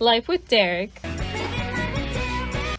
Life with Derek.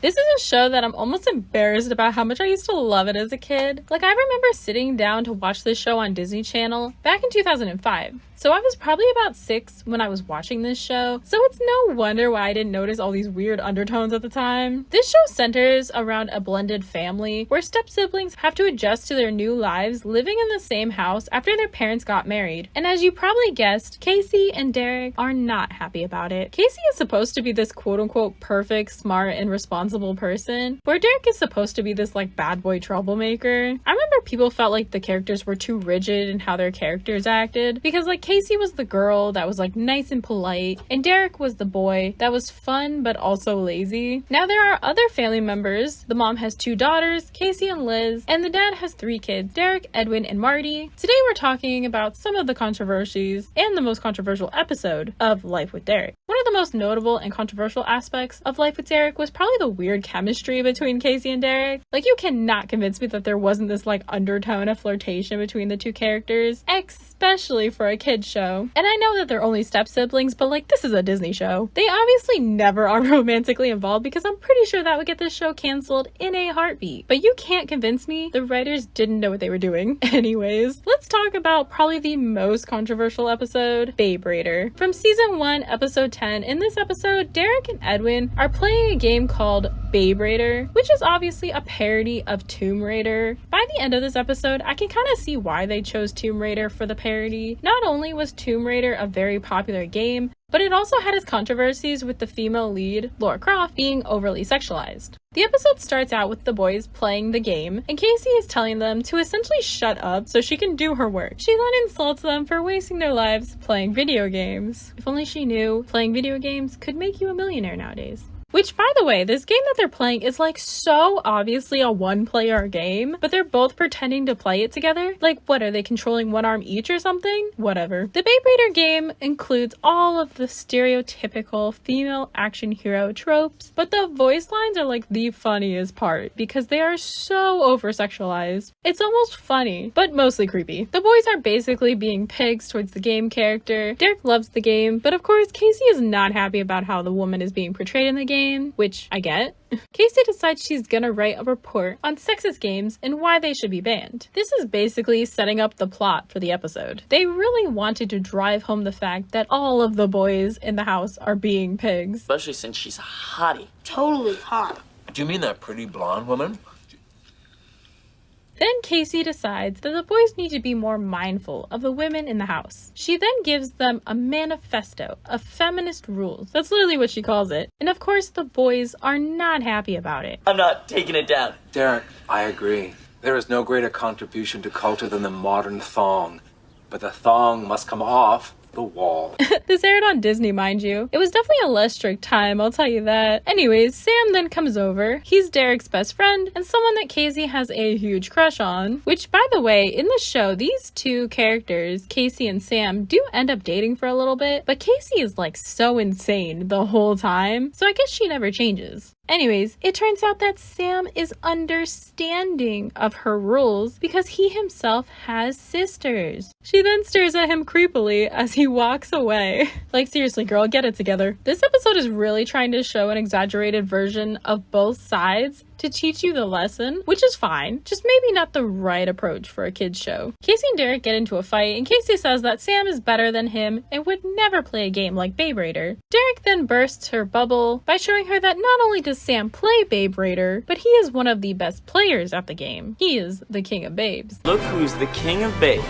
This is a show that I'm almost embarrassed about how much I used to love it as a kid. Like, I remember sitting down to watch this show on Disney Channel back in 2005. So I was probably about 6 when I was watching this show, so it's no wonder why I didn't notice all these weird undertones at the time. This show centers around a blended family where step-siblings have to adjust to their new lives living in the same house after their parents got married. And as you probably guessed, Casey and Derek are not happy about it. Casey is supposed to be this quote-unquote perfect, smart, and responsible person, where Derek is supposed to be this like bad boy troublemaker. I remember people felt like the characters were too rigid in how their characters acted, because like Casey was the girl that was like nice and polite, and Derek was the boy that was fun but also lazy. Now there are other family members. The mom has 2 daughters, Casey and Liz, and the dad has 3 kids, Derek, Edwin, and Marty. Today we're talking about some of the controversies and the most controversial episode of Life with Derek. One of the most notable and controversial aspects of Life with Derek was probably the weird chemistry between Casey and Derek. Like, you cannot convince me that there wasn't this like undertone of flirtation between the 2 characters, especially for a kid's show. And I know that they're only step siblings, but like, this is a Disney show. They obviously never are romantically involved, because I'm pretty sure that would get this show canceled in a heartbeat. But you can't convince me the writers didn't know what they were doing. Anyways, let's talk about probably the most controversial episode, Babe Raider. From season 1, episode 10, in this episode, Derek and Edwin are playing a game called Babe Raider, which is obviously a parody of Tomb Raider. By the end of this episode, I can kind of see why they chose Tomb Raider for the parody. Not only was Tomb Raider a very popular game, but it also had its controversies with the female lead, Lara Croft, being overly sexualized. The episode starts out with the boys playing the game, and Casey is telling them to essentially shut up so she can do her work. She then insults them for wasting their lives playing video games. If only she knew playing video games could make you a millionaire nowadays. Which, by the way, this game that they're playing is like so obviously a one-player game, but they're both pretending to play it together. Like, what, are they controlling one arm each or something? Whatever. The Babe Raider game includes all of the stereotypical female action hero tropes, but the voice lines are like the funniest part because they are so over-sexualized. It's almost funny, but mostly creepy. The boys are basically being pigs towards the game character. Derek loves the game, but of course, Casey is not happy about how the woman is being portrayed in the game, which I get. Casey decides she's gonna write a report on sexist games and why they should be banned. This is basically setting up the plot for the episode. They really wanted to drive home the fact that all of the boys in the house are being pigs. Especially since she's a hottie. Totally hot. Do you mean that pretty blonde woman? Then Casey decides that the boys need to be more mindful of the women in the house. She then gives them a manifesto of feminist rules. That's literally what she calls it. And of course, the boys are not happy about it. I'm not taking it down. Derek, I agree. There is no greater contribution to culture than the modern thong. But the thong must come off the wall. This aired on Disney, mind you. It was definitely a less strict time, I'll tell you that. Anyways, Sam then comes over. He's Derek's best friend and someone that Casey has a huge crush on. Which, by the way, in the show, these 2 characters, Casey and Sam, do end up dating for a little bit, but Casey is like so insane the whole time, so I guess she never changes. Anyways, it turns out that Sam is understanding of her rules because he himself has sisters. She then stares at him creepily as he walks away. Like, seriously, girl, get it together. This episode is really trying to show an exaggerated version of both sides to teach you the lesson, which is fine, just maybe not the right approach for a kid's show. Casey and Derek get into a fight, and Casey says that Sam is better than him and would never play a game like Babe Raider. Derek then bursts her bubble by showing her that not only does Sam play Babe Raider, but he is one of the best players at the game. He is the king of babes. Look who's the king of babes.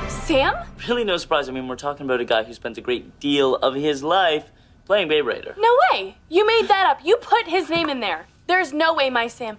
Sam? Really no surprise. I mean, we're talking about a guy who spent a great deal of his life playing Babe Raider. No way! You made that up. You put his name in there. There's no way my Sam...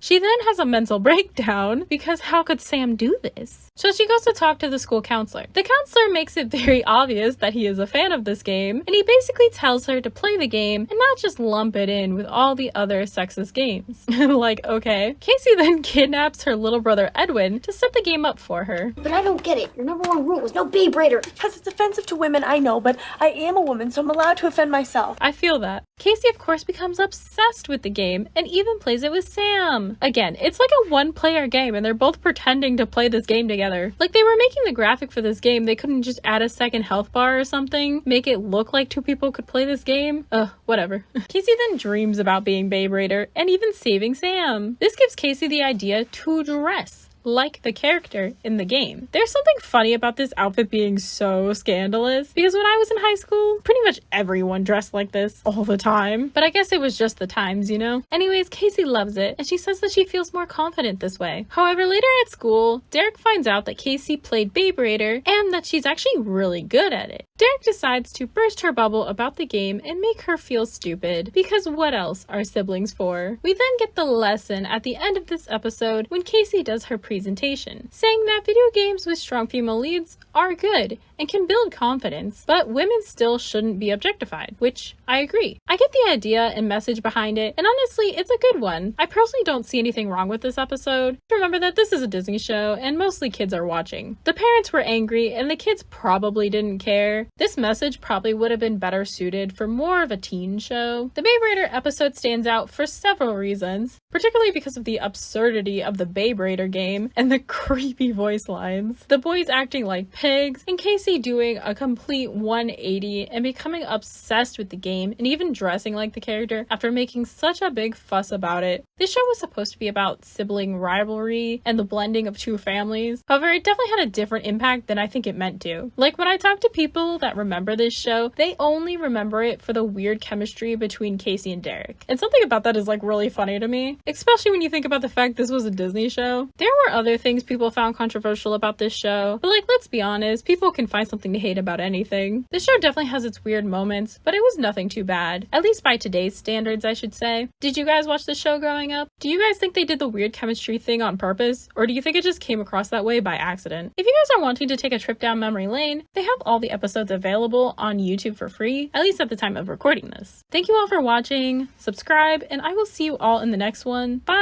She then has a mental breakdown because how could Sam do this? So she goes to talk to the school counselor. The counselor makes it very obvious that he is a fan of this game, and he basically tells her to play the game and not just lump it in with all the other sexist games. Like, okay. Casey then kidnaps her little brother Edwin to set the game up for her. But I don't get it. Your #1 rule is no Babe Raider. Because it's offensive to women, I know, but I am a woman, so I'm allowed to offend myself. I feel that. Casey, of course, becomes obsessed with the game and even plays it with Sam. Again, it's like a one-player game and they're both pretending to play this game together. Like they were making the graphic for this game, they couldn't just add a second health bar or something, make it look like two people could play this game. Ugh, whatever. Casey then dreams about being Babe Raider and even saving Sam. This gives Casey the idea to dress like the character in the game. There's something funny about this outfit being so scandalous because when I was in high school, pretty much everyone dressed like this all the time. But I guess it was just the times, you know? Anyways, Casey loves it and she says that she feels more confident this way. However, later at school, Derek finds out that Casey played Babe Raider and that she's actually really good at it. Derek decides to burst her bubble about the game and make her feel stupid, because what else are siblings for? We then get the lesson at the end of this episode when Casey does her presentation, saying that video games with strong female leads are good and can build confidence, but women still shouldn't be objectified, which I agree. I get the idea and message behind it, and honestly, it's a good one. I personally don't see anything wrong with this episode. Remember that this is a Disney show and mostly kids are watching. The parents were angry and the kids probably didn't care. This message probably would have been better suited for more of a teen show. The Babe Raider episode stands out for several reasons, particularly because of the absurdity of the Babe Raider game and the creepy voice lines. The boys acting like pigs, and Casey doing a complete 180 and becoming obsessed with the game and even dressing like the character after making such a big fuss about it. This show was supposed to be about sibling rivalry and the blending of two families. However, it definitely had a different impact than I think it meant to. Like when I talk to people that remember this show, they only remember it for the weird chemistry between Casey and Derek. And something about that is like really funny to me, especially when you think about the fact this was a Disney show. There were other things people found controversial about this show, but like, let's be honest, people can find something to hate about anything. This show definitely has its weird moments, but it was nothing too bad, at least by today's standards, I should say. Did you guys watch this show growing up? Do you guys think they did the weird chemistry thing on purpose, or do you think it just came across that way by accident? If you guys are wanting to take a trip down memory lane, they have all the episodes available on YouTube for free, at least at the time of recording this. Thank you all for watching, subscribe, and I will see you all in the next one. Bye!